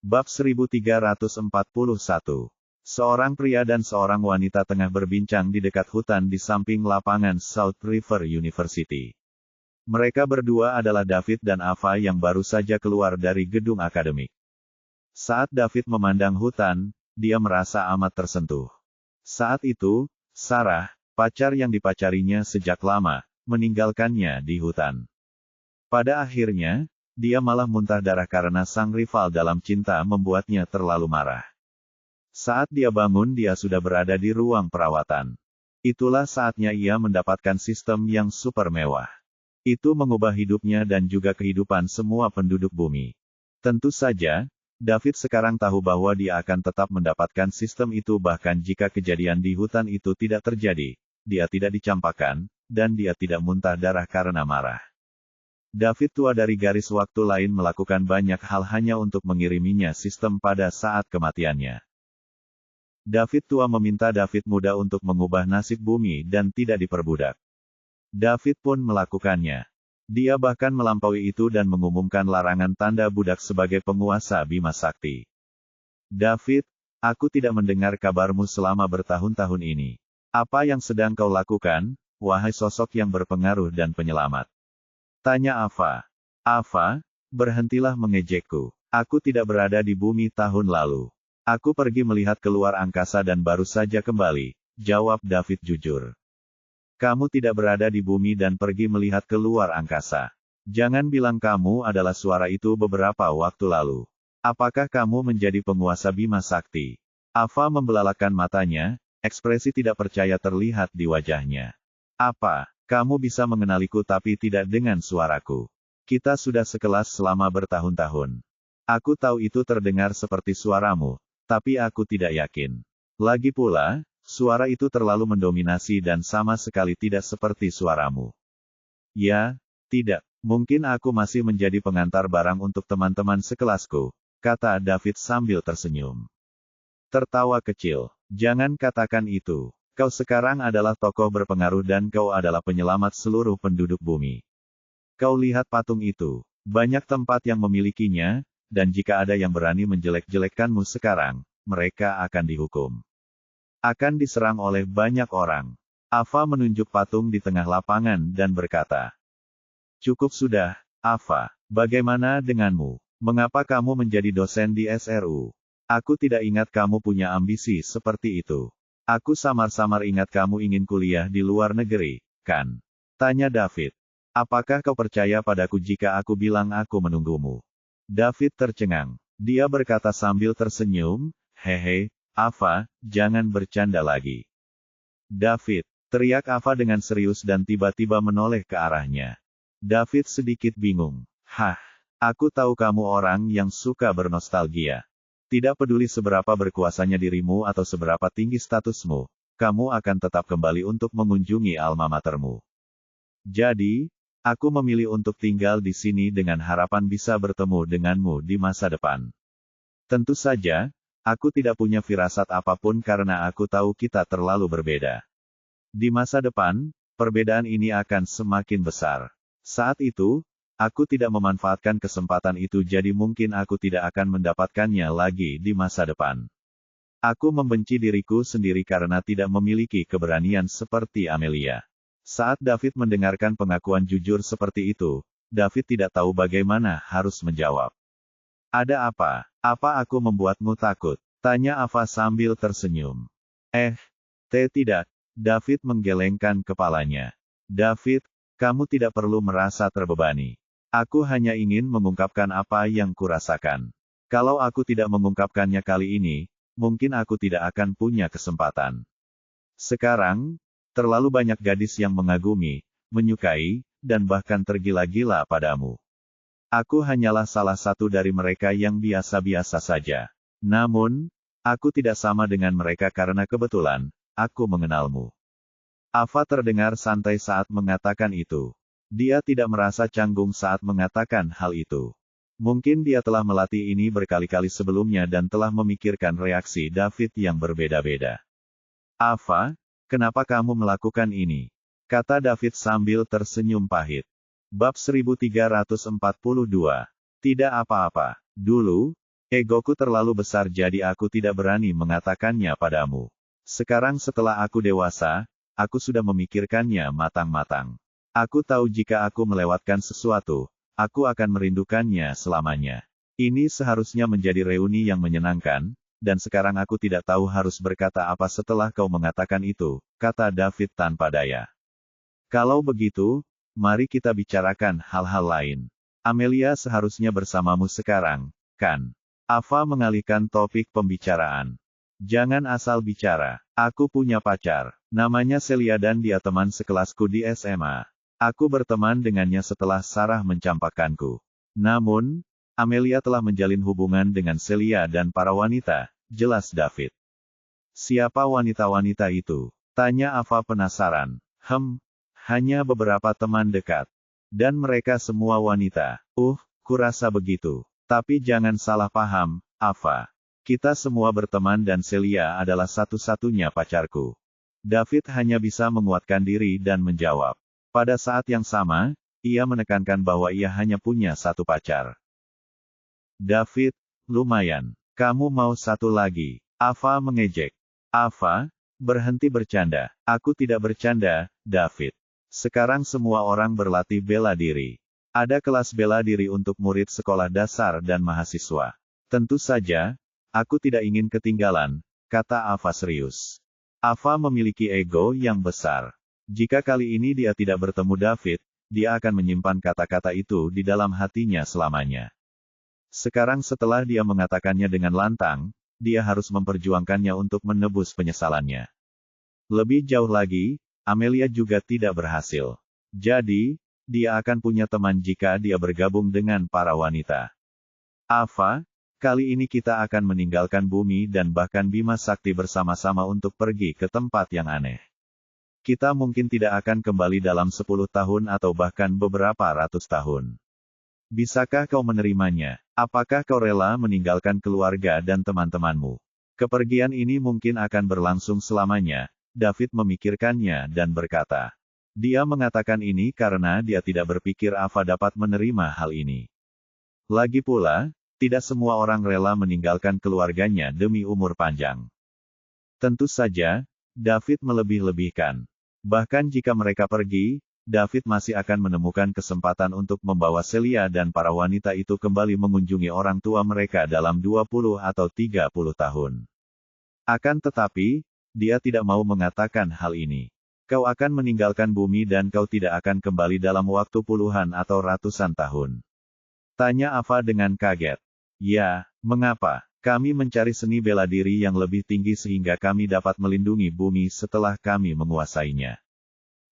Bab 1341. Seorang pria dan seorang wanita tengah berbincang di dekat hutan di samping lapangan South River University. Mereka berdua adalah David dan Ava yang baru saja keluar dari gedung akademik. Saat David memandang hutan, dia merasa amat tersentuh. Saat itu, Sarah, pacar yang dipacarinya sejak lama, meninggalkannya di hutan. Pada akhirnya, dia malah muntah darah karena sang rival dalam cinta membuatnya terlalu marah. Saat dia bangun dia sudah berada di ruang perawatan. Itulah saatnya ia mendapatkan sistem yang super mewah. Itu mengubah hidupnya dan juga kehidupan semua penduduk bumi. Tentu saja, David sekarang tahu bahwa dia akan tetap mendapatkan sistem itu bahkan jika kejadian di hutan itu tidak terjadi, dia tidak dicampakkan, dan dia tidak muntah darah karena marah. David tua dari garis waktu lain melakukan banyak hal hanya untuk mengiriminya sistem pada saat kematiannya. David tua meminta David muda untuk mengubah nasib bumi dan tidak diperbudak. David pun melakukannya. Dia bahkan melampaui itu dan mengumumkan larangan tanda budak sebagai penguasa Bima Sakti. David, aku tidak mendengar kabarmu selama bertahun-tahun ini. Apa yang sedang kau lakukan, wahai sosok yang berpengaruh dan penyelamat? Tanya Ava. Ava, berhentilah mengejekku. Aku tidak berada di bumi tahun lalu. Aku pergi melihat keluar angkasa dan baru saja kembali, jawab David jujur. Kamu tidak berada di bumi dan pergi melihat keluar angkasa. Jangan bilang kamu adalah suara itu beberapa waktu lalu. Apakah kamu menjadi penguasa Bima Sakti? Ava membelalakan matanya, ekspresi tidak percaya terlihat di wajahnya. Apa? Kamu bisa mengenaliku tapi tidak dengan suaraku. Kita sudah sekelas selama bertahun-tahun. Aku tahu itu terdengar seperti suaramu, tapi aku tidak yakin. Lagi pula, suara itu terlalu mendominasi dan sama sekali tidak seperti suaramu. Ya, tidak. Mungkin aku masih menjadi pengantar barang untuk teman-teman sekelasku, kata David sambil tersenyum. Tertawa kecil. Jangan katakan itu. Kau sekarang adalah tokoh berpengaruh dan kau adalah penyelamat seluruh penduduk bumi. Kau lihat patung itu. Banyak tempat yang memilikinya, dan jika ada yang berani menjelek-jelekkanmu sekarang, mereka akan dihukum. Akan diserang oleh banyak orang. Ava menunjuk patung di tengah lapangan dan berkata. Cukup sudah, Ava. Bagaimana denganmu? Mengapa kamu menjadi dosen di SRU? Aku tidak ingat kamu punya ambisi seperti itu. Aku samar-samar ingat kamu ingin kuliah di luar negeri, kan? Tanya David. Apakah kau percaya padaku jika aku bilang aku menunggumu? David tercengang. Dia berkata sambil tersenyum, hehe, Ava, jangan bercanda lagi. David, teriak Ava dengan serius dan tiba-tiba menoleh ke arahnya. David sedikit bingung. Hah, aku tahu kamu orang yang suka bernostalgia. Tidak peduli seberapa berkuasanya dirimu atau seberapa tinggi statusmu, kamu akan tetap kembali untuk mengunjungi alma matermu. Jadi, aku memilih untuk tinggal di sini dengan harapan bisa bertemu denganmu di masa depan. Tentu saja, aku tidak punya firasat apapun karena aku tahu kita terlalu berbeda. Di masa depan, perbedaan ini akan semakin besar. Saat itu, aku tidak memanfaatkan kesempatan itu jadi mungkin aku tidak akan mendapatkannya lagi di masa depan. Aku membenci diriku sendiri karena tidak memiliki keberanian seperti Amelia. Saat David mendengarkan pengakuan jujur seperti itu, David tidak tahu bagaimana harus menjawab. Ada apa? Apa aku membuatmu takut? Tanya Ava sambil tersenyum. Tidak. David menggelengkan kepalanya. David, kamu tidak perlu merasa terbebani. Aku hanya ingin mengungkapkan apa yang kurasakan. Kalau aku tidak mengungkapkannya kali ini, mungkin aku tidak akan punya kesempatan. Sekarang, terlalu banyak gadis yang mengagumi, menyukai, dan bahkan tergila-gila padamu. Aku hanyalah salah satu dari mereka yang biasa-biasa saja. Namun, aku tidak sama dengan mereka karena kebetulan, aku mengenalmu. Ava terdengar santai saat mengatakan itu. Dia tidak merasa canggung saat mengatakan hal itu. Mungkin dia telah melatih ini berkali-kali sebelumnya dan telah memikirkan reaksi David yang berbeda-beda. Ava, kenapa kamu melakukan ini? Kata David sambil tersenyum pahit. Bab 1342. Tidak apa-apa. Dulu, Egoku terlalu besar jadi aku tidak berani mengatakannya padamu. Sekarang setelah aku dewasa, aku sudah memikirkannya matang-matang. Aku tahu jika aku melewatkan sesuatu, aku akan merindukannya selamanya. Ini seharusnya menjadi reuni yang menyenangkan, dan sekarang aku tidak tahu harus berkata apa setelah kau mengatakan itu, kata David tanpa daya. Kalau begitu, mari kita bicarakan hal-hal lain. Amelia seharusnya bersamamu sekarang, kan? Ava mengalihkan topik pembicaraan. Jangan asal bicara. Aku punya pacar. Namanya Celia dan dia teman sekelasku di SMA. Aku berteman dengannya setelah Sarah mencampakkanku. Namun, Amelia telah menjalin hubungan dengan Celia dan para wanita, jelas David. Siapa wanita-wanita itu? Tanya Ava penasaran. Hanya beberapa teman dekat. Dan mereka semua wanita. Kurasa begitu. Tapi jangan salah paham, Ava. Kita semua berteman dan Celia adalah satu-satunya pacarku. David hanya bisa menguatkan diri dan menjawab. Pada saat yang sama, ia menekankan bahwa ia hanya punya satu pacar. David, lumayan. Kamu mau satu lagi? Ava mengejek. Ava, berhenti bercanda. Aku tidak bercanda, David. Sekarang semua orang berlatih bela diri. Ada kelas bela diri untuk murid sekolah dasar dan mahasiswa. Tentu saja, aku tidak ingin ketinggalan, kata Ava serius. Ava memiliki ego yang besar. Jika kali ini dia tidak bertemu David, dia akan menyimpan kata-kata itu di dalam hatinya selamanya. Sekarang setelah dia mengatakannya dengan lantang, dia harus memperjuangkannya untuk menebus penyesalannya. Lebih jauh lagi, Amelia juga tidak berhasil. Jadi, dia akan punya teman jika dia bergabung dengan para wanita. Ava, kali ini kita akan meninggalkan bumi dan bahkan Bima Sakti bersama-sama untuk pergi ke tempat yang aneh. Kita mungkin tidak akan kembali dalam 10 tahun atau bahkan beberapa ratus tahun. Bisakah kau menerimanya? Apakah kau rela meninggalkan keluarga dan teman-temanmu? Kepergian ini mungkin akan berlangsung selamanya, David memikirkannya dan berkata. Dia mengatakan ini karena dia tidak berpikir Ava dapat menerima hal ini. Lagi pula, tidak semua orang rela meninggalkan keluarganya demi umur panjang. Tentu saja, David melebih-lebihkan. Bahkan jika mereka pergi, David masih akan menemukan kesempatan untuk membawa Celia dan para wanita itu kembali mengunjungi orang tua mereka dalam 20 atau 30 tahun. Akan tetapi, dia tidak mau mengatakan hal ini. Kau akan meninggalkan bumi dan kau tidak akan kembali dalam waktu puluhan atau ratusan tahun. Tanya Ava dengan kaget. Ya, mengapa? Kami mencari seni bela diri yang lebih tinggi sehingga kami dapat melindungi bumi setelah kami menguasainya.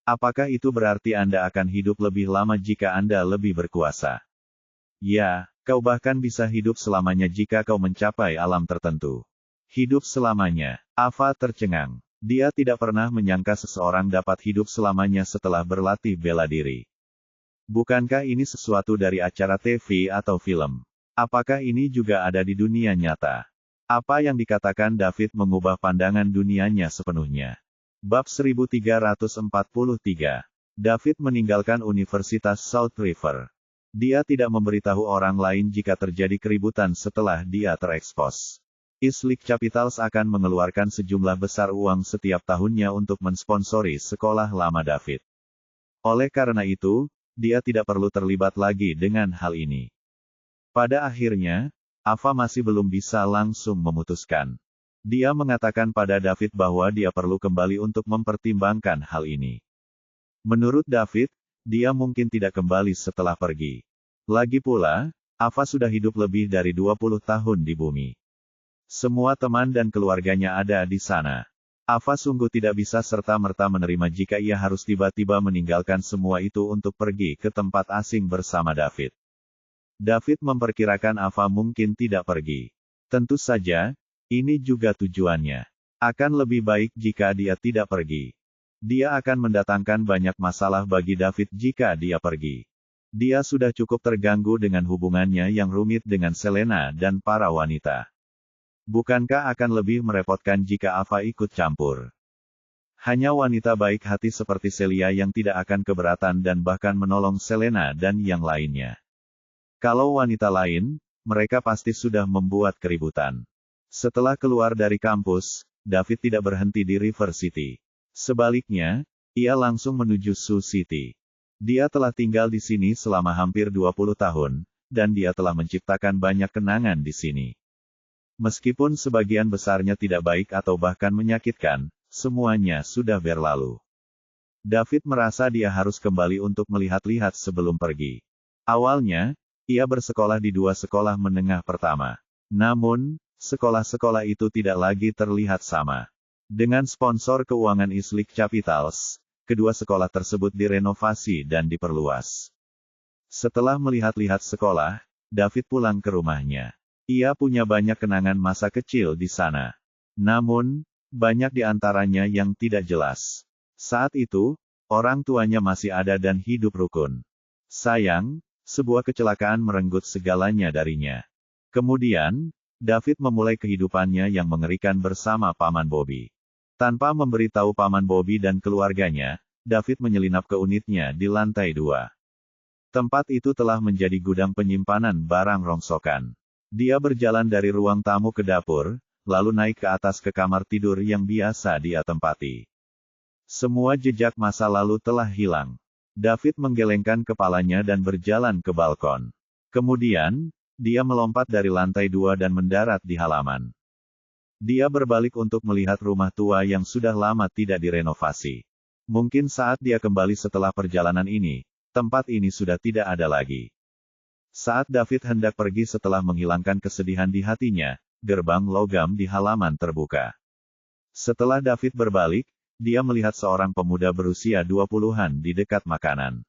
Apakah itu berarti Anda akan hidup lebih lama jika Anda lebih berkuasa? Ya, kau bahkan bisa hidup selamanya jika kau mencapai alam tertentu. Hidup selamanya. Ava tercengang. Dia tidak pernah menyangka seseorang dapat hidup selamanya setelah berlatih bela diri. Bukankah ini sesuatu dari acara TV atau film? Apakah ini juga ada di dunia nyata? Apa yang dikatakan David mengubah pandangan dunianya sepenuhnya. Bab 1343. David meninggalkan Universitas South River. Dia tidak memberitahu orang lain jika terjadi keributan setelah dia terekspos. Islip Capitals akan mengeluarkan sejumlah besar uang setiap tahunnya untuk mensponsori sekolah lama David. Oleh karena itu, dia tidak perlu terlibat lagi dengan hal ini. Pada akhirnya, Ava masih belum bisa langsung memutuskan. Dia mengatakan pada David bahwa dia perlu kembali untuk mempertimbangkan hal ini. Menurut David, dia mungkin tidak kembali setelah pergi. Lagi pula, Ava sudah hidup lebih dari 20 tahun di bumi. Semua teman dan keluarganya ada di sana. Ava sungguh tidak bisa serta-merta menerima jika ia harus tiba-tiba meninggalkan semua itu untuk pergi ke tempat asing bersama David. David memperkirakan Ava mungkin tidak pergi. Tentu saja, ini juga tujuannya. Akan lebih baik jika dia tidak pergi. Dia akan mendatangkan banyak masalah bagi David jika dia pergi. Dia sudah cukup terganggu dengan hubungannya yang rumit dengan Selena dan para wanita. Bukankah akan lebih merepotkan jika Ava ikut campur? Hanya wanita baik hati seperti Celia yang tidak akan keberatan dan bahkan menolong Selena dan yang lainnya. Kalau wanita lain, mereka pasti sudah membuat keributan. Setelah keluar dari kampus, David tidak berhenti di River City. Sebaliknya, ia langsung menuju Sioux City. Dia telah tinggal di sini selama hampir 20 tahun, dan dia telah menciptakan banyak kenangan di sini. Meskipun sebagian besarnya tidak baik atau bahkan menyakitkan, semuanya sudah berlalu. David merasa dia harus kembali untuk melihat-lihat sebelum pergi. Awalnya, ia bersekolah di 2 sekolah menengah pertama. Namun, sekolah-sekolah itu tidak lagi terlihat sama. Dengan sponsor keuangan Islip Capitals, kedua sekolah tersebut direnovasi dan diperluas. Setelah melihat-lihat sekolah, David pulang ke rumahnya. Ia punya banyak kenangan masa kecil di sana. Namun, banyak di antaranya yang tidak jelas. Saat itu, orang tuanya masih ada dan hidup rukun. Sayang, sebuah kecelakaan merenggut segalanya darinya. Kemudian, David memulai kehidupannya yang mengerikan bersama Paman Bobby. Tanpa memberitahu Paman Bobby dan keluarganya, David menyelinap ke unitnya di lantai 2. Tempat itu telah menjadi gudang penyimpanan barang rongsokan. Dia berjalan dari ruang tamu ke dapur, lalu naik ke atas ke kamar tidur yang biasa dia tempati. Semua jejak masa lalu telah hilang. David menggelengkan kepalanya dan berjalan ke balkon. Kemudian, dia melompat dari lantai 2 dan mendarat di halaman. Dia berbalik untuk melihat rumah tua yang sudah lama tidak direnovasi. Mungkin saat dia kembali setelah perjalanan ini, tempat ini sudah tidak ada lagi. Saat David hendak pergi setelah menghilangkan kesedihan di hatinya, gerbang logam di halaman terbuka. Setelah David berbalik, dia melihat seorang pemuda berusia 20-an di dekat makanan.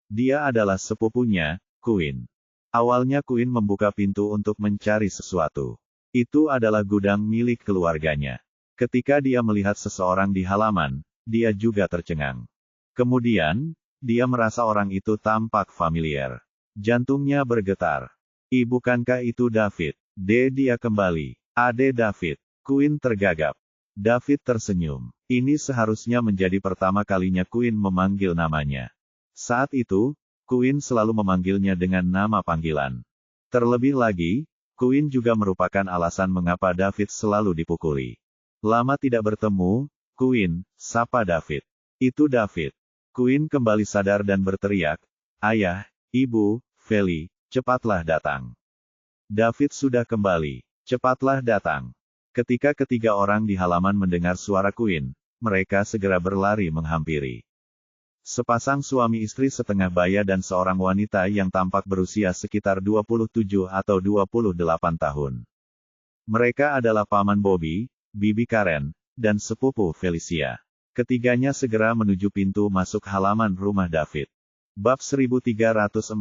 Dia adalah sepupunya, Quinn. Awalnya Quinn membuka pintu untuk mencari sesuatu. Itu adalah gudang milik keluarganya. Ketika dia melihat seseorang di halaman, dia juga tercengang. Kemudian, dia merasa orang itu tampak familiar. Jantungnya bergetar. Bukankah itu David? Dia kembali. Ade David. Quinn tergagap. David tersenyum. Ini seharusnya menjadi pertama kalinya Quinn memanggil namanya. Saat itu, Quinn selalu memanggilnya dengan nama panggilan. Terlebih lagi, Quinn juga merupakan alasan mengapa David selalu dipukuli. Lama tidak bertemu, Quinn, sapa David. Itu David. Quinn kembali sadar dan berteriak, "Ayah, Ibu, Feli, cepatlah datang." David sudah kembali. Cepatlah datang. Ketika ketiga orang di halaman mendengar suara Quinn, mereka segera berlari menghampiri. Sepasang suami istri setengah baya dan seorang wanita yang tampak berusia sekitar 27 atau 28 tahun. Mereka adalah Paman Bobby, Bibi Karen, dan sepupu Felicia. Ketiganya segera menuju pintu masuk halaman rumah David. Bab 1344.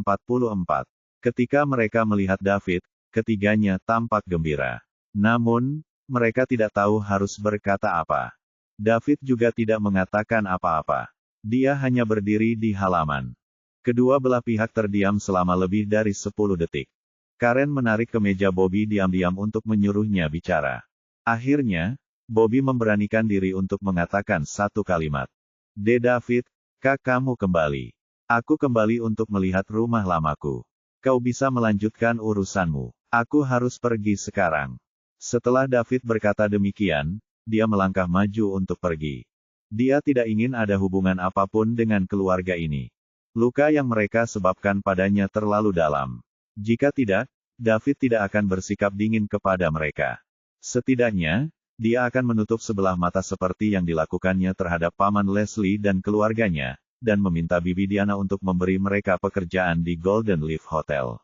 Ketika mereka melihat David, ketiganya tampak gembira. Namun, mereka tidak tahu harus berkata apa. David juga tidak mengatakan apa-apa. Dia hanya berdiri di halaman. Kedua belah pihak terdiam selama lebih dari 10 detik. Karen menarik kemeja Bobby diam-diam untuk menyuruhnya bicara. Akhirnya, Bobby memberanikan diri untuk mengatakan satu kalimat. David, kamu kembali. Aku kembali untuk melihat rumah lamaku. Kau bisa melanjutkan urusanmu. Aku harus pergi sekarang. Setelah David berkata demikian, dia melangkah maju untuk pergi. Dia tidak ingin ada hubungan apapun dengan keluarga ini. Luka yang mereka sebabkan padanya terlalu dalam. Jika tidak, David tidak akan bersikap dingin kepada mereka. Setidaknya, dia akan menutup sebelah mata seperti yang dilakukannya terhadap Paman Leslie dan keluarganya, dan meminta Bibi Diana untuk memberi mereka pekerjaan di Golden Leaf Hotel.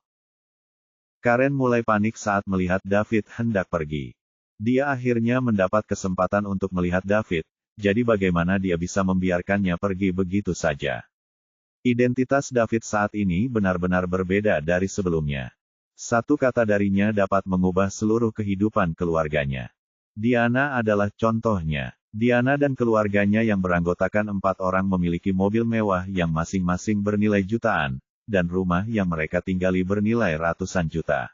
Karen mulai panik saat melihat David hendak pergi. Dia akhirnya mendapat kesempatan untuk melihat David, jadi bagaimana dia bisa membiarkannya pergi begitu saja. Identitas David saat ini benar-benar berbeda dari sebelumnya. Satu kata darinya dapat mengubah seluruh kehidupan keluarganya. Diana adalah contohnya. Diana dan keluarganya yang beranggotakan 4 orang memiliki mobil mewah yang masing-masing bernilai jutaan, dan rumah yang mereka tinggali bernilai ratusan juta.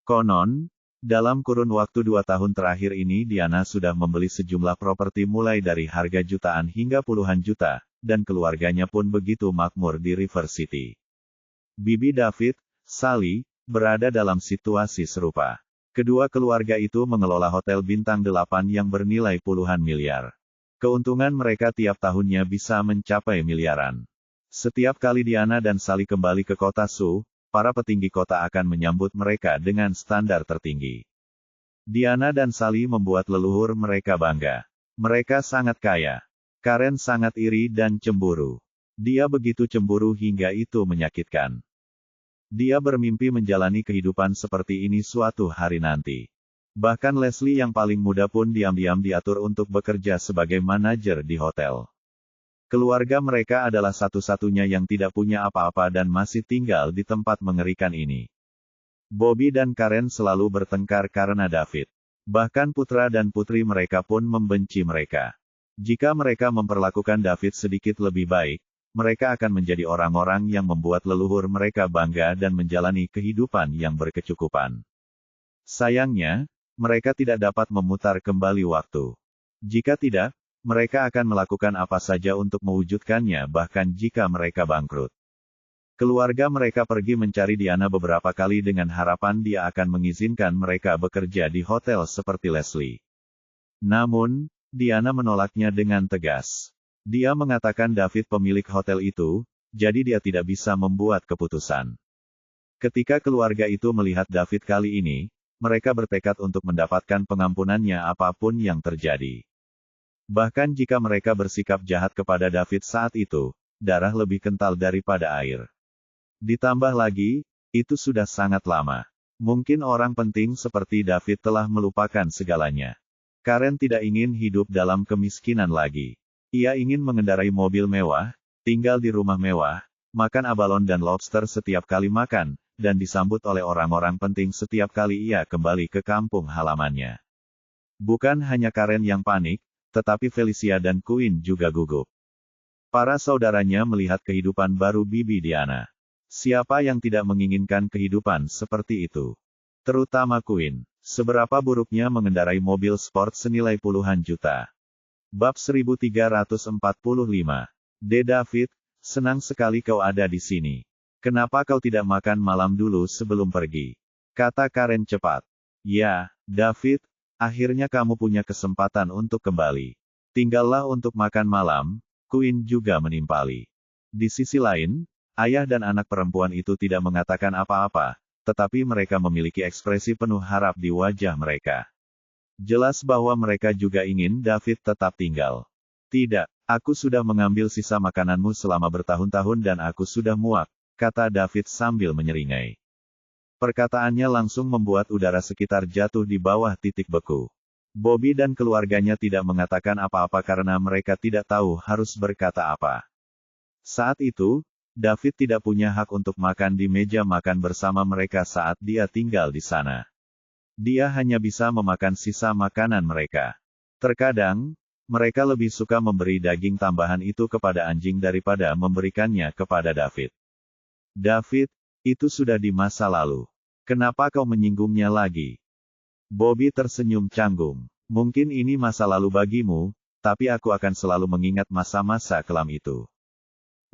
Konon, dalam kurun waktu 2 tahun terakhir ini Diana sudah membeli sejumlah properti mulai dari harga jutaan hingga puluhan juta, dan keluarganya pun begitu makmur di River City. Bibi David, Sally, berada dalam situasi serupa. Kedua keluarga itu mengelola hotel bintang 8 yang bernilai puluhan miliar. Keuntungan mereka tiap tahunnya bisa mencapai miliaran. Setiap kali Diana dan Sally kembali ke kota Su, para petinggi kota akan menyambut mereka dengan standar tertinggi. Diana dan Sally membuat leluhur mereka bangga. Mereka sangat kaya. Karen sangat iri dan cemburu. Dia begitu cemburu hingga itu menyakitkan. Dia bermimpi menjalani kehidupan seperti ini suatu hari nanti. Bahkan Leslie yang paling muda pun diam-diam diatur untuk bekerja sebagai manajer di hotel. Keluarga mereka adalah satu-satunya yang tidak punya apa-apa dan masih tinggal di tempat mengerikan ini. Bobby dan Karen selalu bertengkar karena David. Bahkan putra dan putri mereka pun membenci mereka. Jika mereka memperlakukan David sedikit lebih baik, mereka akan menjadi orang-orang yang membuat leluhur mereka bangga dan menjalani kehidupan yang berkecukupan. Sayangnya, mereka tidak dapat memutar kembali waktu. Jika tidak, mereka akan melakukan apa saja untuk mewujudkannya bahkan jika mereka bangkrut. Keluarga mereka pergi mencari Diana beberapa kali dengan harapan dia akan mengizinkan mereka bekerja di hotel seperti Leslie. Namun, Diana menolaknya dengan tegas. Dia mengatakan David pemilik hotel itu, jadi dia tidak bisa membuat keputusan. Ketika keluarga itu melihat David kali ini, mereka bertekad untuk mendapatkan pengampunannya apapun yang terjadi. Bahkan jika mereka bersikap jahat kepada David saat itu, darah lebih kental daripada air. Ditambah lagi, itu sudah sangat lama. Mungkin orang penting seperti David telah melupakan segalanya. Karen tidak ingin hidup dalam kemiskinan lagi. Ia ingin mengendarai mobil mewah, tinggal di rumah mewah, makan abalon dan lobster setiap kali makan, dan disambut oleh orang-orang penting setiap kali ia kembali ke kampung halamannya. Bukan hanya Karen yang panik, tetapi Felicia dan Quinn juga gugup. Para saudaranya melihat kehidupan baru Bibi Diana. Siapa yang tidak menginginkan kehidupan seperti itu? Terutama Quinn. Seberapa buruknya mengendarai mobil sport senilai puluhan juta. Bab 1345. David, senang sekali kau ada di sini. Kenapa kau tidak makan malam dulu sebelum pergi? Kata Karen cepat. Ya, David, akhirnya kamu punya kesempatan untuk kembali. Tinggallah untuk makan malam, Quinn juga menimpali. Di sisi lain, ayah dan anak perempuan itu tidak mengatakan apa-apa, tetapi mereka memiliki ekspresi penuh harap di wajah mereka. Jelas bahwa mereka juga ingin David tetap tinggal. Tidak, aku sudah mengambil sisa makananmu selama bertahun-tahun dan aku sudah muak, kata David sambil menyeringai. Perkataannya langsung membuat udara sekitar jatuh di bawah titik beku. Bobby dan keluarganya tidak mengatakan apa-apa karena mereka tidak tahu harus berkata apa. Saat itu, David tidak punya hak untuk makan di meja makan bersama mereka saat dia tinggal di sana. Dia hanya bisa memakan sisa makanan mereka. Terkadang, mereka lebih suka memberi daging tambahan itu kepada anjing daripada memberikannya kepada David. David, itu sudah di masa lalu. Kenapa kau menyinggungnya lagi? Bobby tersenyum canggung. Mungkin ini masa lalu bagimu, tapi aku akan selalu mengingat masa-masa kelam itu.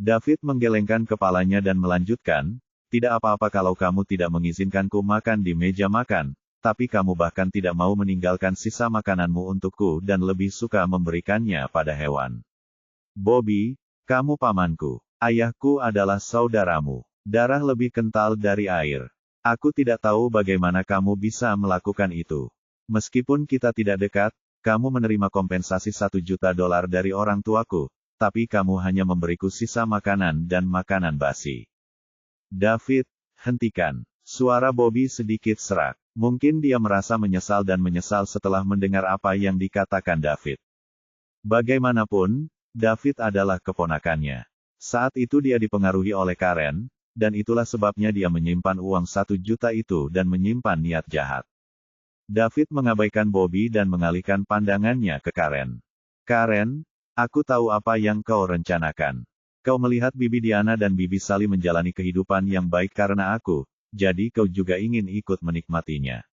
David menggelengkan kepalanya dan melanjutkan, tidak apa-apa kalau kamu tidak mengizinkanku makan di meja makan, tapi kamu bahkan tidak mau meninggalkan sisa makananmu untukku dan lebih suka memberikannya pada hewan. Bobby, kamu pamanku. Ayahku adalah saudaramu. Darah lebih kental dari air. Aku tidak tahu bagaimana kamu bisa melakukan itu. Meskipun kita tidak dekat, kamu menerima kompensasi $1 juta dari orang tuaku, tapi kamu hanya memberiku sisa makanan dan makanan basi. David, hentikan. Suara Bobby sedikit serak. Mungkin dia merasa menyesal dan menyesal setelah mendengar apa yang dikatakan David. Bagaimanapun, David adalah keponakannya. Saat itu dia dipengaruhi oleh Karen, dan itulah sebabnya dia menyimpan uang $1 juta itu dan menyimpan niat jahat. David mengabaikan Bobby dan mengalihkan pandangannya ke Karen. Karen, aku tahu apa yang kau rencanakan. Kau melihat Bibi Diana dan Bibi Sally menjalani kehidupan yang baik karena aku, jadi kau juga ingin ikut menikmatinya.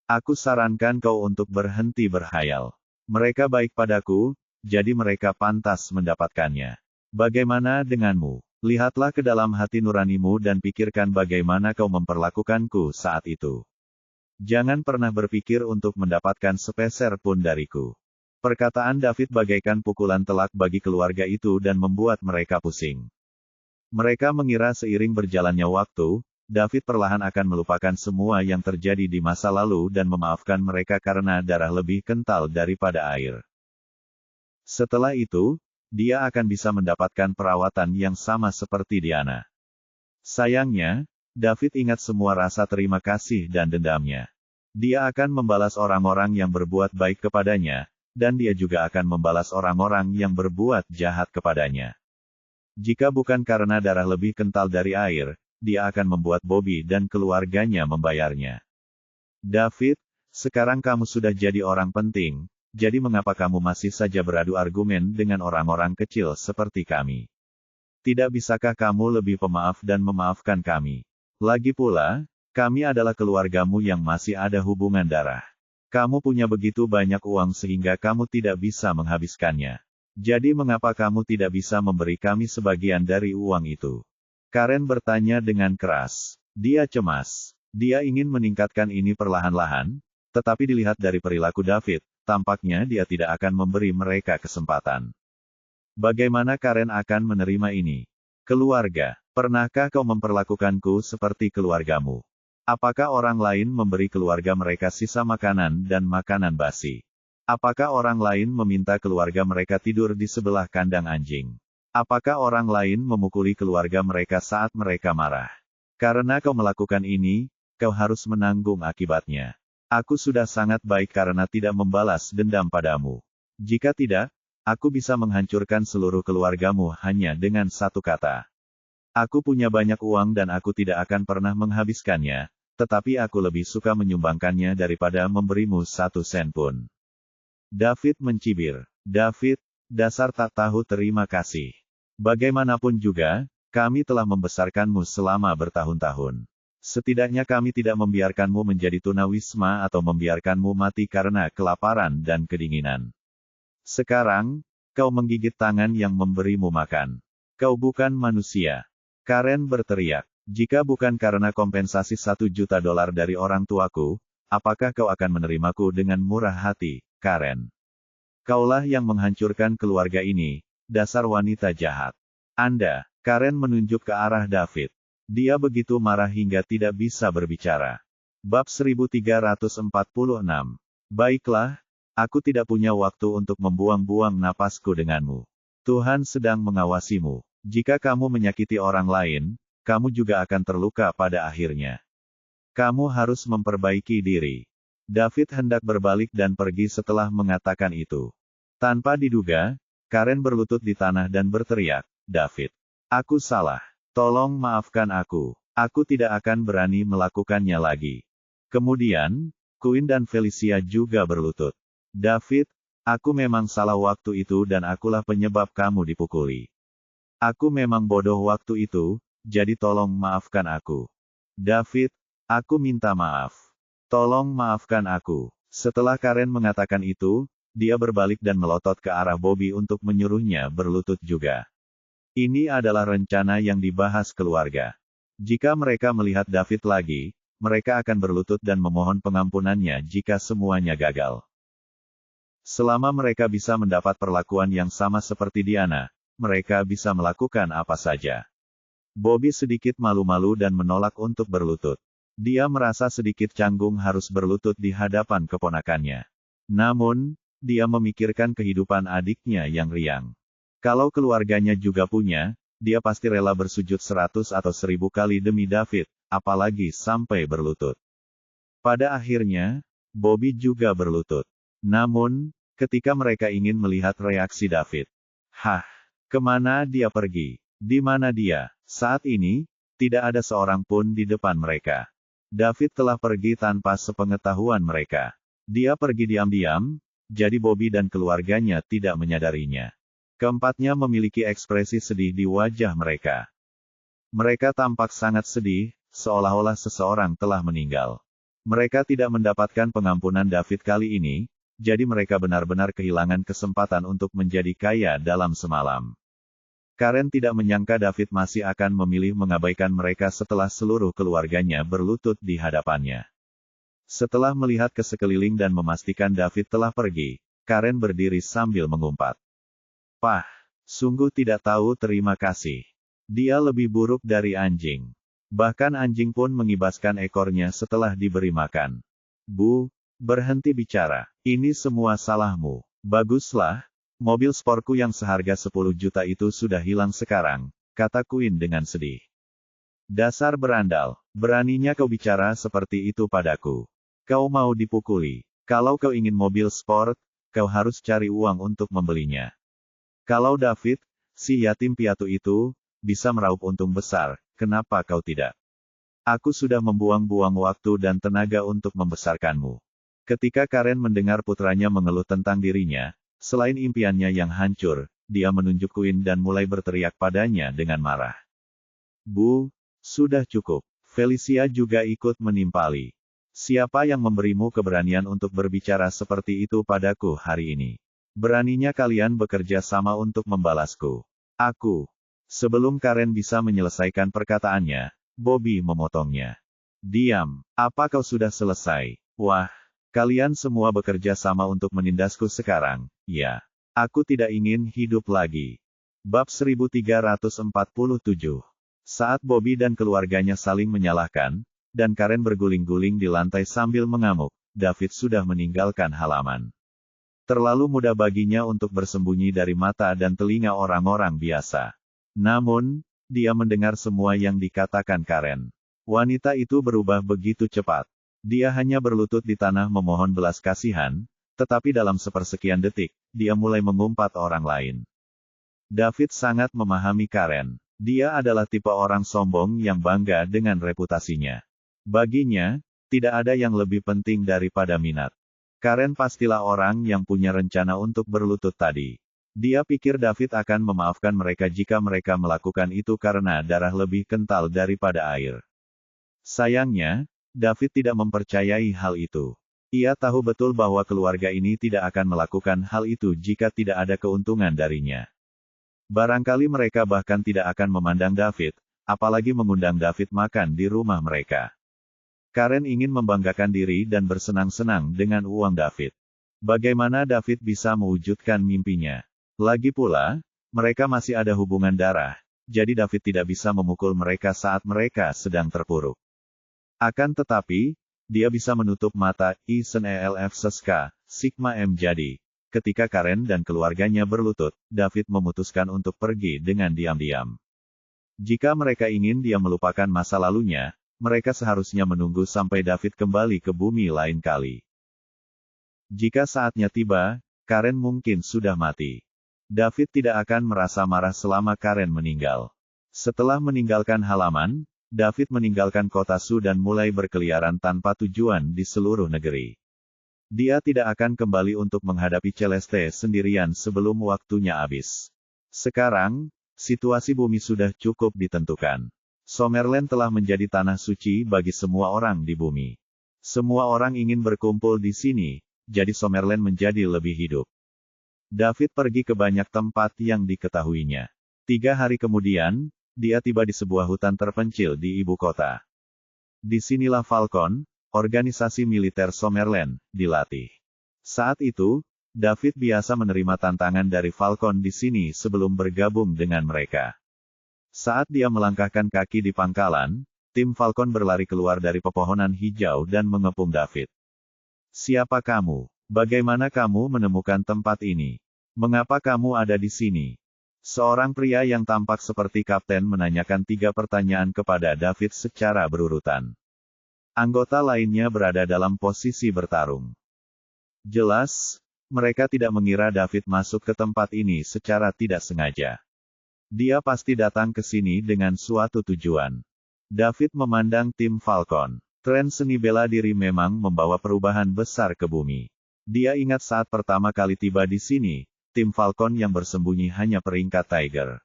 Aku sarankan kau untuk berhenti berhayal. Mereka baik padaku, jadi mereka pantas mendapatkannya. Bagaimana denganmu? Lihatlah ke dalam hati nuranimu dan pikirkan bagaimana kau memperlakukanku saat itu. Jangan pernah berpikir untuk mendapatkan sepeser pun dariku. Perkataan David bagaikan pukulan telak bagi keluarga itu dan membuat mereka pusing. Mereka mengira seiring berjalannya waktu, David perlahan akan melupakan semua yang terjadi di masa lalu dan memaafkan mereka karena darah lebih kental daripada air. Setelah itu, dia akan bisa mendapatkan perawatan yang sama seperti Diana. Sayangnya, David ingat semua rasa terima kasih dan dendamnya. Dia akan membalas orang-orang yang berbuat baik kepadanya, dan dia juga akan membalas orang-orang yang berbuat jahat kepadanya. Jika bukan karena darah lebih kental dari air, dia akan membuat Bobby dan keluarganya membayarnya. David, sekarang kamu sudah jadi orang penting. Jadi mengapa kamu masih saja beradu argumen dengan orang-orang kecil seperti kami? Tidak bisakah kamu lebih pemaaf dan memaafkan kami? Lagi pula, kami adalah keluargamu yang masih ada hubungan darah. Kamu punya begitu banyak uang sehingga kamu tidak bisa menghabiskannya. Jadi mengapa kamu tidak bisa memberi kami sebagian dari uang itu? Karen bertanya dengan keras. Dia cemas. Dia ingin meningkatkan ini perlahan-lahan, tetapi dilihat dari perilaku David, tampaknya dia tidak akan memberi mereka kesempatan. Bagaimana Karen akan menerima ini? Keluarga, pernahkah kau memperlakukanku seperti keluargamu? Apakah orang lain memberi keluarga mereka sisa makanan dan makanan basi? Apakah orang lain meminta keluarga mereka tidur di sebelah kandang anjing? Apakah orang lain memukuli keluarga mereka saat mereka marah? Karena kau melakukan ini, kau harus menanggung akibatnya. Aku sudah sangat baik karena tidak membalas dendam padamu. Jika tidak, aku bisa menghancurkan seluruh keluargamu hanya dengan satu kata. Aku punya banyak uang dan aku tidak akan pernah menghabiskannya, tetapi aku lebih suka menyumbangkannya daripada memberimu 1 sen pun. David mencibir. David, dasar tak tahu terima kasih. Bagaimanapun juga, kami telah membesarkanmu selama bertahun-tahun. Setidaknya kami tidak membiarkanmu menjadi tunawisma atau membiarkanmu mati karena kelaparan dan kedinginan. Sekarang, kau menggigit tangan yang memberimu makan. Kau bukan manusia. Karen berteriak. Jika bukan karena kompensasi $1 juta dari orang tuaku, apakah kau akan menerimaku dengan murah hati, Karen? Kaulah yang menghancurkan keluarga ini, dasar wanita jahat. Anda, Karen menunjuk ke arah David. Dia begitu marah hingga tidak bisa berbicara. Bab 1346. Baiklah, aku tidak punya waktu untuk membuang-buang napasku denganmu. Tuhan sedang mengawasimu. Jika kamu menyakiti orang lain, kamu juga akan terluka pada akhirnya. Kamu harus memperbaiki diri. David hendak berbalik dan pergi setelah mengatakan itu. Tanpa diduga, Karen berlutut di tanah dan berteriak, David, aku salah. Tolong maafkan aku. Aku tidak akan berani melakukannya lagi. Kemudian, Quinn dan Felicia juga berlutut. David, aku memang salah waktu itu dan akulah penyebab kamu dipukuli. Aku memang bodoh waktu itu, jadi tolong maafkan aku. David, aku minta maaf. Tolong maafkan aku. Setelah Karen mengatakan itu, dia berbalik dan melotot ke arah Bobby untuk menyuruhnya berlutut juga. Ini adalah rencana yang dibahas keluarga. Jika mereka melihat David lagi, mereka akan berlutut dan memohon pengampunannya jika semuanya gagal. Selama mereka bisa mendapat perlakuan yang sama seperti Diana, mereka bisa melakukan apa saja. Bobby sedikit malu-malu dan menolak untuk berlutut. Dia merasa sedikit canggung harus berlutut di hadapan keponakannya. Namun, dia memikirkan kehidupan adiknya yang riang. Kalau keluarganya juga punya, dia pasti rela bersujud 100 atau 1000 kali demi David, apalagi sampai berlutut. Pada akhirnya, Bobby juga berlutut. Namun, ketika mereka ingin melihat reaksi David. Kemana dia pergi? Di mana dia? Saat ini, tidak ada seorang pun di depan mereka. David telah pergi tanpa sepengetahuan mereka. Dia pergi diam-diam, jadi Bobby dan keluarganya tidak menyadarinya. Keempatnya memiliki ekspresi sedih di wajah mereka. Mereka tampak sangat sedih, seolah-olah seseorang telah meninggal. Mereka tidak mendapatkan pengampunan David kali ini, jadi mereka benar-benar kehilangan kesempatan untuk menjadi kaya dalam semalam. Karen tidak menyangka David masih akan memilih mengabaikan mereka setelah seluruh keluarganya berlutut di hadapannya. Setelah melihat ke sekeliling dan memastikan David telah pergi, Karen berdiri sambil mengumpat. Pah, sungguh tidak tahu terima kasih. Dia lebih buruk dari anjing. Bahkan anjing pun mengibaskan ekornya setelah diberi makan. Bu, berhenti bicara. Ini semua salahmu. Baguslah. Mobil sportku yang seharga 10 juta itu sudah hilang sekarang, kata Quinn dengan sedih. Dasar berandal, beraninya kau bicara seperti itu padaku. Kau mau dipukuli. Kalau kau ingin mobil sport, kau harus cari uang untuk membelinya. Kalau David, si yatim piatu itu, bisa meraup untung besar, kenapa kau tidak? Aku sudah membuang-buang waktu dan tenaga untuk membesarkanmu. Ketika Karen mendengar putranya mengeluh tentang dirinya, selain impiannya yang hancur, dia menunjuk Quinn dan mulai berteriak padanya dengan marah. Bu, sudah cukup. Felicia juga ikut menimpali. Siapa yang memberimu keberanian untuk berbicara seperti itu padaku hari ini? Beraninya kalian bekerja sama untuk membalasku. Aku. Sebelum Karen bisa menyelesaikan perkataannya, Bobby memotongnya. Diam, apa kau sudah selesai? Wah. Kalian semua bekerja sama untuk menindasku sekarang, ya. Aku tidak ingin hidup lagi. Bab 1347. Saat Bobby dan keluarganya saling menyalahkan, dan Karen berguling-guling di lantai sambil mengamuk, David sudah meninggalkan halaman. Terlalu mudah baginya untuk bersembunyi dari mata dan telinga orang-orang biasa. Namun, dia mendengar semua yang dikatakan Karen. Wanita itu berubah begitu cepat. Dia hanya berlutut di tanah memohon belas kasihan, tetapi dalam sepersekian detik, dia mulai mengumpat orang lain. David sangat memahami Karen. Dia adalah tipe orang sombong yang bangga dengan reputasinya. Baginya, tidak ada yang lebih penting daripada minat. Karen pastilah orang yang punya rencana untuk berlutut tadi. Dia pikir David akan memaafkan mereka jika mereka melakukan itu karena darah lebih kental daripada air. Sayangnya, David tidak mempercayai hal itu. Ia tahu betul bahwa keluarga ini tidak akan melakukan hal itu jika tidak ada keuntungan darinya. Barangkali mereka bahkan tidak akan memandang David, apalagi mengundang David makan di rumah mereka. Karen ingin membanggakan diri dan bersenang-senang dengan uang David. Bagaimana David bisa mewujudkan mimpinya? Lagi pula, mereka masih ada hubungan darah, jadi David tidak bisa memukul mereka saat mereka sedang terpuruk. Akan tetapi, dia bisa menutup mata, Isen ELF Seska, Sigma M jadi. Ketika Karen dan keluarganya berlutut, David memutuskan untuk pergi dengan diam-diam. Jika mereka ingin dia melupakan masa lalunya, mereka seharusnya menunggu sampai David kembali ke bumi lain kali. Jika saatnya tiba, Karen mungkin sudah mati. David tidak akan merasa marah selama Karen meninggal. Setelah meninggalkan halaman, David meninggalkan kota Su dan mulai berkeliaran tanpa tujuan di seluruh negeri. Dia tidak akan kembali untuk menghadapi Celeste sendirian sebelum waktunya habis. Sekarang, situasi bumi sudah cukup ditentukan. Summerland telah menjadi tanah suci bagi semua orang di bumi. Semua orang ingin berkumpul di sini, jadi Summerland menjadi lebih hidup. David pergi ke banyak tempat yang diketahuinya. 3 hari kemudian, dia tiba di sebuah hutan terpencil di ibu kota. Disinilah Falcon, organisasi militer Summerland, dilatih. Saat itu, David biasa menerima tantangan dari Falcon di sini sebelum bergabung dengan mereka. Saat dia melangkahkan kaki di pangkalan, tim Falcon berlari keluar dari pepohonan hijau dan mengepung David. Siapa kamu? Bagaimana kamu menemukan tempat ini? Mengapa kamu ada di sini? Seorang pria yang tampak seperti kapten menanyakan 3 pertanyaan kepada David secara berurutan. Anggota lainnya berada dalam posisi bertarung. Jelas, mereka tidak mengira David masuk ke tempat ini secara tidak sengaja. Dia pasti datang ke sini dengan suatu tujuan. David memandang tim Falcon. Tren seni bela diri memang membawa perubahan besar ke bumi. Dia ingat saat pertama kali tiba di sini, tim Falcon yang bersembunyi hanya peringkat Tiger.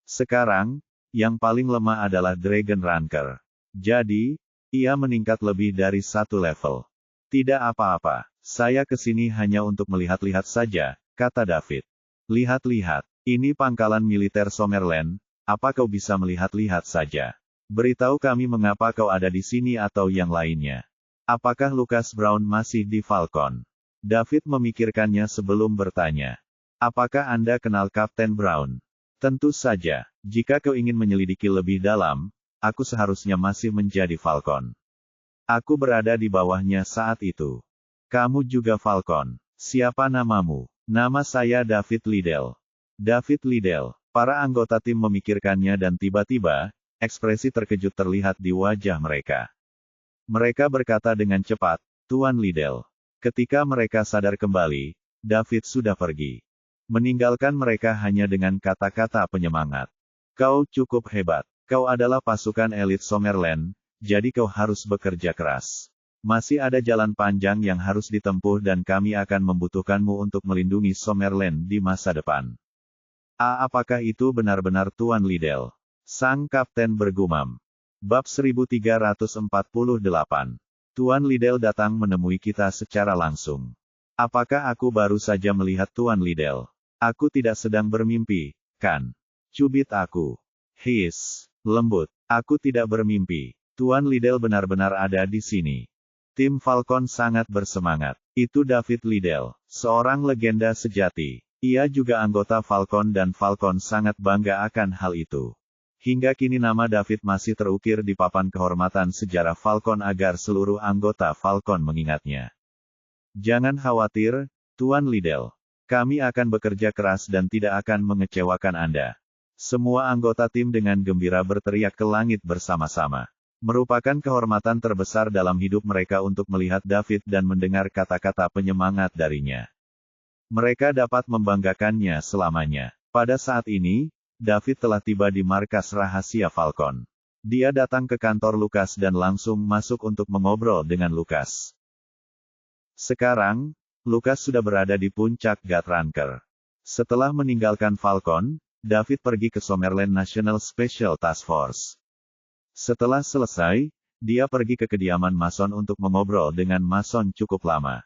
Sekarang, yang paling lemah adalah Dragon Ranker. Jadi, ia meningkat lebih dari 1 level. Tidak apa-apa, saya kesini hanya untuk melihat-lihat saja, kata David. Lihat-lihat, Ini pangkalan militer Summerland, apa kau bisa melihat-lihat saja? Beritahu kami mengapa kau ada di sini atau yang lainnya. Apakah Lucas Brown masih di Falcon? David memikirkannya sebelum bertanya. Apakah Anda kenal Kapten Brown? Tentu saja, jika kau ingin menyelidiki lebih dalam, aku seharusnya masih menjadi Falcon. Aku berada di bawahnya saat itu. Kamu juga Falcon. Siapa namamu? Nama saya David Liddell. David Liddell. Para anggota tim memikirkannya dan tiba-tiba, ekspresi terkejut terlihat di wajah mereka. Mereka berkata dengan cepat, Tuan Liddell. Ketika mereka sadar kembali, David sudah pergi. Meninggalkan mereka hanya dengan kata-kata penyemangat. Kau cukup hebat. Kau adalah pasukan elit Summerland, jadi kau harus bekerja keras. Masih ada jalan panjang yang harus ditempuh dan kami akan membutuhkanmu untuk melindungi Summerland di masa depan. Apakah itu benar-benar Tuan Liddell? Sang kapten bergumam. Bab 1348. Tuan Liddell datang menemui kita secara langsung. Apakah aku baru saja melihat Tuan Liddell? Aku tidak sedang bermimpi, kan? Cubit aku. Hiss, lembut. Aku tidak bermimpi. Tuan Liddell benar-benar ada di sini. Tim Falcon sangat bersemangat. Itu David Liddell, seorang legenda sejati. Ia juga anggota Falcon dan Falcon sangat bangga akan hal itu. Hingga kini nama David masih terukir di papan kehormatan sejarah Falcon agar seluruh anggota Falcon mengingatnya. Jangan khawatir, Tuan Liddell. Kami akan bekerja keras dan tidak akan mengecewakan Anda. Semua anggota tim dengan gembira berteriak ke langit bersama-sama. Merupakan kehormatan terbesar dalam hidup mereka untuk melihat David dan mendengar kata-kata penyemangat darinya. Mereka dapat membanggakannya selamanya. Pada saat ini, David telah tiba di markas rahasia Falcon. Dia datang ke kantor Lucas dan langsung masuk untuk mengobrol dengan Lucas. Sekarang, Lucas sudah berada di puncak Gatranker. Setelah meninggalkan Falcon, David pergi ke Summerland National Special Task Force. Setelah selesai, dia pergi ke kediaman Mason untuk mengobrol dengan Mason cukup lama.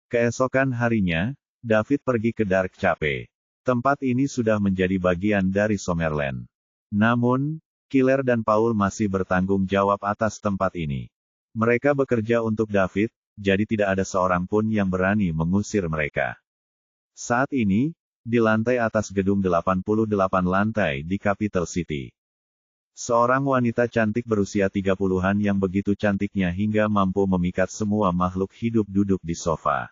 Keesokan harinya, David pergi ke Dark Chapel. Tempat ini sudah menjadi bagian dari Summerland. Namun, Killer dan Paul masih bertanggung jawab atas tempat ini. Mereka bekerja untuk David, jadi tidak ada seorang pun yang berani mengusir mereka. Saat ini, di lantai atas gedung 88 lantai di Capital City. Seorang wanita cantik berusia 30-an yang begitu cantiknya hingga mampu memikat semua makhluk hidup duduk di sofa.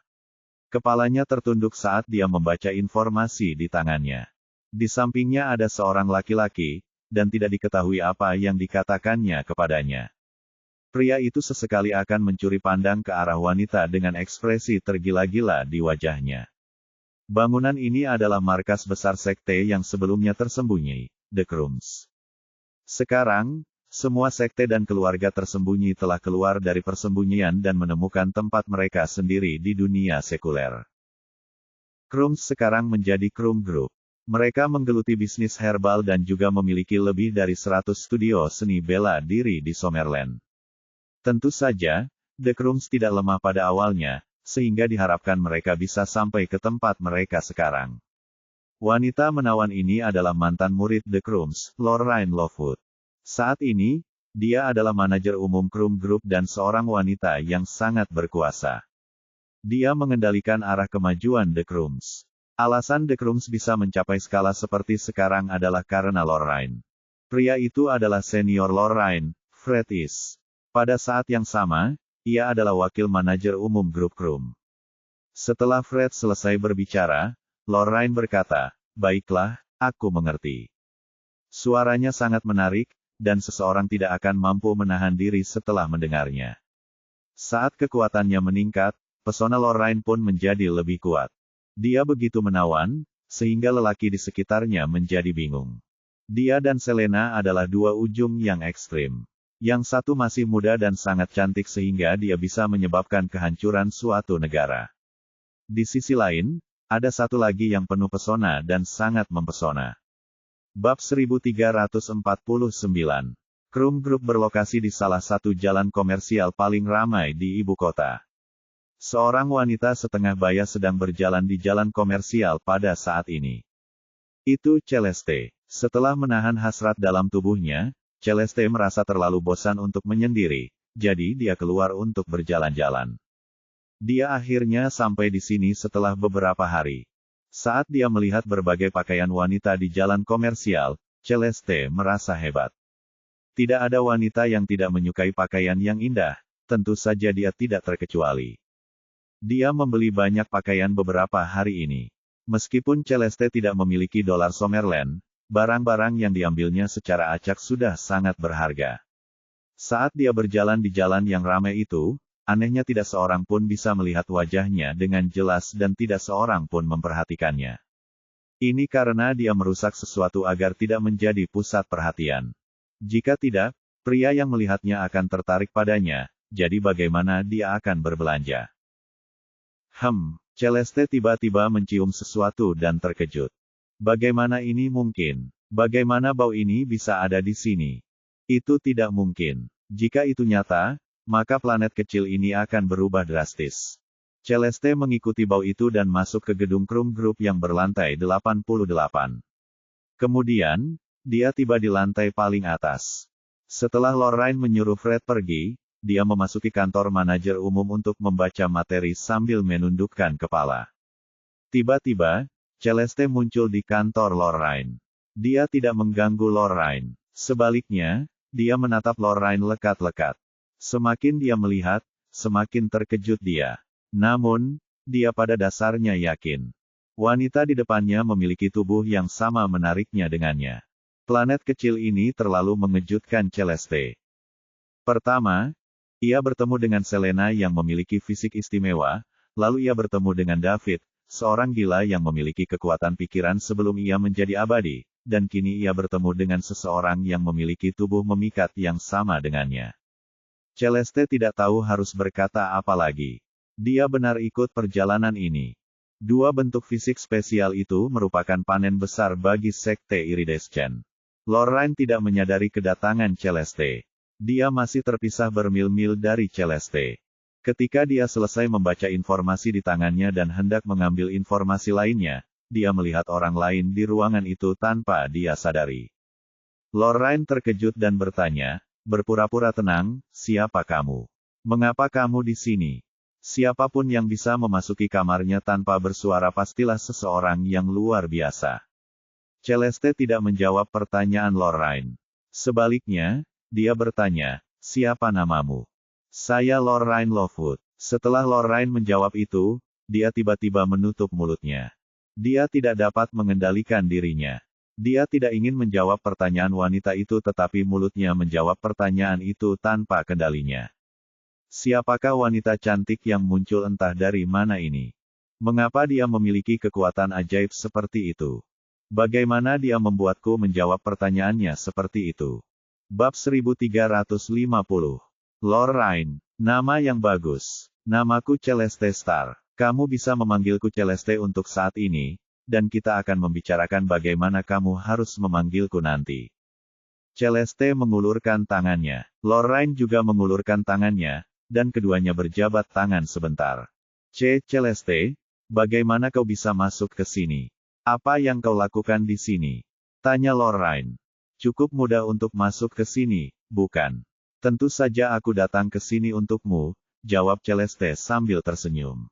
Kepalanya tertunduk saat dia membaca informasi di tangannya. Di sampingnya ada seorang laki-laki, dan tidak diketahui apa yang dikatakannya kepadanya. Pria itu sesekali akan mencuri pandang ke arah wanita dengan ekspresi tergila-gila di wajahnya. Bangunan ini adalah markas besar sekte yang sebelumnya tersembunyi, The Crumbs. Sekarang, semua sekte dan keluarga tersembunyi telah keluar dari persembunyian dan menemukan tempat mereka sendiri di dunia sekuler. Crumbs sekarang menjadi Crumb Group. Mereka menggeluti bisnis herbal dan juga memiliki lebih dari 100 studio seni bela diri di Summerland. Tentu saja, The Crumbs tidak lemah pada awalnya, sehingga diharapkan mereka bisa sampai ke tempat mereka sekarang. Wanita menawan ini adalah mantan murid The Crumbs, Lorraine Lovewood. Saat ini, dia adalah manajer umum Crumb Group dan seorang wanita yang sangat berkuasa. Dia mengendalikan arah kemajuan The Crumbs. Alasan The Crumbs bisa mencapai skala seperti sekarang adalah karena Lorraine. Pria itu adalah senior Lorraine, Fred Is. Pada saat yang sama, ia adalah wakil manajer umum grup Crumb. Setelah Fred selesai berbicara, Lorraine berkata, "Baiklah, aku mengerti." Suaranya sangat menarik, dan seseorang tidak akan mampu menahan diri setelah mendengarnya. Saat kekuatannya meningkat, pesona Lorraine pun menjadi lebih kuat. Dia begitu menawan, sehingga lelaki di sekitarnya menjadi bingung. Dia dan Selena adalah dua ujung yang ekstrim. Yang satu masih muda dan sangat cantik sehingga dia bisa menyebabkan kehancuran suatu negara. Di sisi lain, ada satu lagi yang penuh pesona dan sangat mempesona. Bab 1349. Crumb Group berlokasi di salah satu jalan komersial paling ramai di ibu kota. Seorang wanita setengah baya sedang berjalan di jalan komersial pada saat ini. Itu Celeste. Setelah menahan hasrat dalam tubuhnya, Celeste merasa terlalu bosan untuk menyendiri, jadi dia keluar untuk berjalan-jalan. Dia akhirnya sampai di sini setelah beberapa hari. Saat dia melihat berbagai pakaian wanita di jalan komersial, Celeste merasa hebat. Tidak ada wanita yang tidak menyukai pakaian yang indah, tentu saja dia tidak terkecuali. Dia membeli banyak pakaian beberapa hari ini. Meskipun Celeste tidak memiliki dolar Summerland, barang-barang yang diambilnya secara acak sudah sangat berharga. Saat dia berjalan di jalan yang ramai itu, anehnya tidak seorang pun bisa melihat wajahnya dengan jelas dan tidak seorang pun memperhatikannya. Ini karena dia merusak sesuatu agar tidak menjadi pusat perhatian. Jika tidak, pria yang melihatnya akan tertarik padanya, jadi bagaimana dia akan berbelanja? Celeste tiba-tiba mencium sesuatu dan terkejut. Bagaimana ini mungkin? Bagaimana bau ini bisa ada di sini? Itu tidak mungkin. Jika itu nyata, maka planet kecil ini akan berubah drastis. Celeste mengikuti bau itu dan masuk ke gedung Krum Group yang berlantai 88. Kemudian, dia tiba di lantai paling atas. Setelah Lorraine menyuruh Fred pergi, dia memasuki kantor manajer umum untuk membaca materi sambil menundukkan kepala. Tiba-tiba, Celeste muncul di kantor Lorraine. Dia tidak mengganggu Lorraine. Sebaliknya, dia menatap Lorraine lekat-lekat. Semakin dia melihat, semakin terkejut dia. Namun, dia pada dasarnya yakin. Wanita di depannya memiliki tubuh yang sama menariknya dengannya. Planet kecil ini terlalu mengejutkan Celeste. Pertama, ia bertemu dengan Selena yang memiliki fisik istimewa, lalu ia bertemu dengan David, seorang gila yang memiliki kekuatan pikiran sebelum ia menjadi abadi, dan kini ia bertemu dengan seseorang yang memiliki tubuh memikat yang sama dengannya. Celeste tidak tahu harus berkata apa lagi. Dia benar ikut perjalanan ini. Dua bentuk fisik spesial itu merupakan panen besar bagi sekte Iridescent. Lorraine tidak menyadari kedatangan Celeste. Dia masih terpisah bermil-mil dari Celeste. Ketika dia selesai membaca informasi di tangannya dan hendak mengambil informasi lainnya, dia melihat orang lain di ruangan itu tanpa dia sadari. Lorraine terkejut dan bertanya, berpura-pura tenang, siapa kamu? Mengapa kamu di sini? Siapapun yang bisa memasuki kamarnya tanpa bersuara pastilah seseorang yang luar biasa. Celeste tidak menjawab pertanyaan Lorraine. Sebaliknya, dia bertanya, siapa namamu? Saya Lorraine Lovewood. Setelah Lorraine menjawab itu, dia tiba-tiba menutup mulutnya. Dia tidak dapat mengendalikan dirinya. Dia tidak ingin menjawab pertanyaan wanita itu tetapi mulutnya menjawab pertanyaan itu tanpa kendalinya. Siapakah wanita cantik yang muncul entah dari mana ini? Mengapa dia memiliki kekuatan ajaib seperti itu? Bagaimana dia membuatku menjawab pertanyaannya seperti itu? Bab 1350. Lorraine, nama yang bagus. Namaku Celeste Star. Kamu bisa memanggilku Celeste untuk saat ini, dan kita akan membicarakan bagaimana kamu harus memanggilku nanti. Celeste mengulurkan tangannya. Lorraine juga mengulurkan tangannya, dan keduanya berjabat tangan sebentar. Celeste, bagaimana kau bisa masuk ke sini? Apa yang kau lakukan di sini? Tanya Lorraine. Cukup mudah untuk masuk ke sini, bukan? Tentu saja aku datang ke sini untukmu, jawab Celeste sambil tersenyum.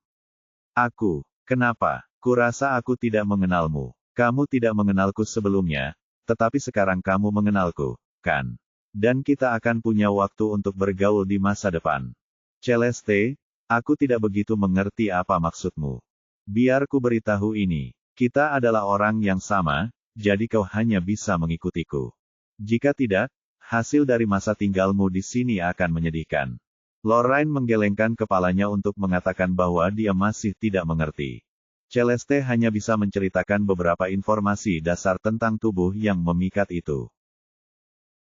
Kenapa? Kurasa aku tidak mengenalmu. Kamu tidak mengenalku sebelumnya, tetapi sekarang kamu mengenalku, kan? Dan kita akan punya waktu untuk bergaul di masa depan. Celeste, aku tidak begitu mengerti apa maksudmu. Biar ku beritahu ini, kita adalah orang yang sama, jadi kau hanya bisa mengikutiku. Jika tidak, hasil dari masa tinggalmu di sini akan menyedihkan. Lorraine menggelengkan kepalanya untuk mengatakan bahwa dia masih tidak mengerti. Celeste hanya bisa menceritakan beberapa informasi dasar tentang tubuh yang memikat itu.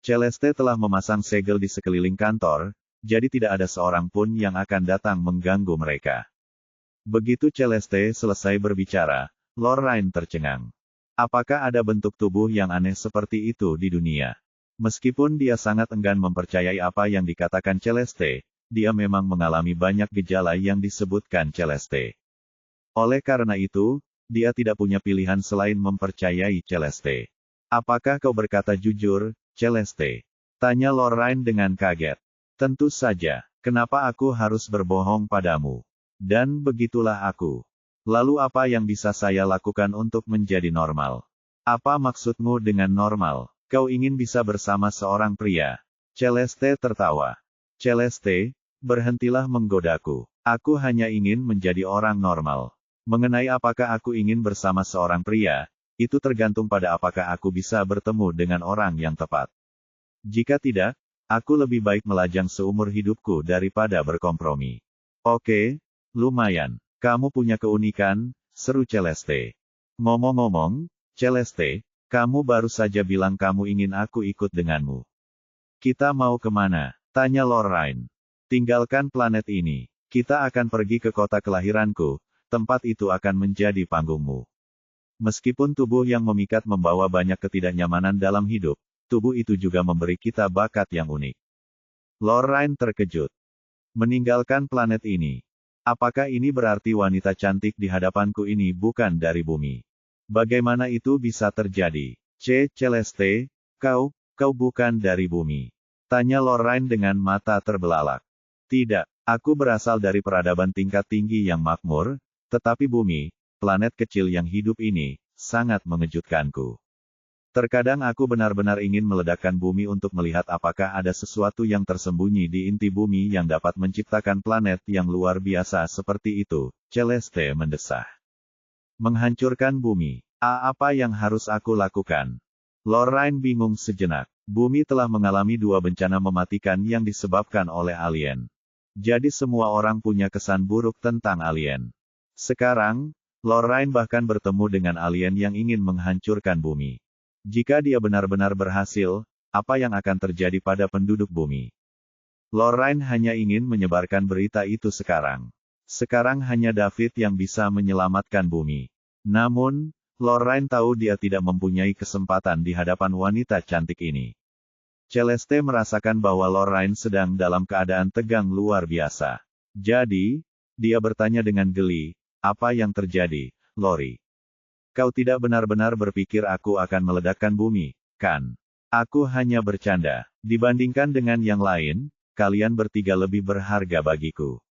Celeste telah memasang segel di sekeliling kantor, jadi tidak ada seorang pun yang akan datang mengganggu mereka. Begitu Celeste selesai berbicara, Lorraine tercengang. Apakah ada bentuk tubuh yang aneh seperti itu di dunia? Meskipun dia sangat enggan mempercayai apa yang dikatakan Celeste, dia memang mengalami banyak gejala yang disebutkan Celeste. Oleh karena itu, dia tidak punya pilihan selain mempercayai Celeste. Apakah kau berkata jujur, Celeste? Tanya Lorraine dengan kaget. Tentu saja, kenapa aku harus berbohong padamu? Dan begitulah aku. Lalu apa yang bisa saya lakukan untuk menjadi normal? Apa maksudmu dengan normal? Kau ingin bisa bersama seorang pria? Celeste tertawa. Celeste, berhentilah menggodaku. Aku hanya ingin menjadi orang normal. Mengenai apakah aku ingin bersama seorang pria, itu tergantung pada apakah aku bisa bertemu dengan orang yang tepat. Jika tidak, aku lebih baik melajang seumur hidupku daripada berkompromi. Oke, lumayan. Kamu punya keunikan, seru Celeste. Ngomong-ngomong, Celeste, kamu baru saja bilang kamu ingin aku ikut denganmu. Kita mau kemana? Tanya Lorraine. Tinggalkan planet ini. Kita akan pergi ke kota kelahiranku. Tempat itu akan menjadi panggungmu. Meskipun tubuh yang memikat membawa banyak ketidaknyamanan dalam hidup, tubuh itu juga memberi kita bakat yang unik. Lorraine terkejut. Meninggalkan planet ini. Apakah ini berarti wanita cantik di hadapanku ini bukan dari bumi? Bagaimana itu bisa terjadi? Celeste, kau bukan dari bumi. Tanya Lorraine dengan mata terbelalak. Tidak, aku berasal dari peradaban tingkat tinggi yang makmur, tetapi bumi, planet kecil yang hidup ini, sangat mengejutkanku. Terkadang aku benar-benar ingin meledakkan bumi untuk melihat apakah ada sesuatu yang tersembunyi di inti bumi yang dapat menciptakan planet yang luar biasa seperti itu, Celeste mendesah. Menghancurkan bumi. Apa yang harus aku lakukan? Lorraine bingung sejenak. Bumi telah mengalami 2 bencana mematikan yang disebabkan oleh alien. Jadi semua orang punya kesan buruk tentang alien. Sekarang, Lorraine bahkan bertemu dengan alien yang ingin menghancurkan bumi. Jika dia benar-benar berhasil, apa yang akan terjadi pada penduduk bumi? Lorraine hanya ingin menyebarkan berita itu sekarang. Sekarang hanya David yang bisa menyelamatkan bumi. Namun, Lorraine tahu dia tidak mempunyai kesempatan di hadapan wanita cantik ini. Celeste merasakan bahwa Lorraine sedang dalam keadaan tegang luar biasa. Jadi, dia bertanya dengan geli, apa yang terjadi, Lori? Kau tidak benar-benar berpikir aku akan meledakkan bumi, kan? Aku hanya bercanda. Dibandingkan dengan yang lain, kalian bertiga lebih berharga bagiku.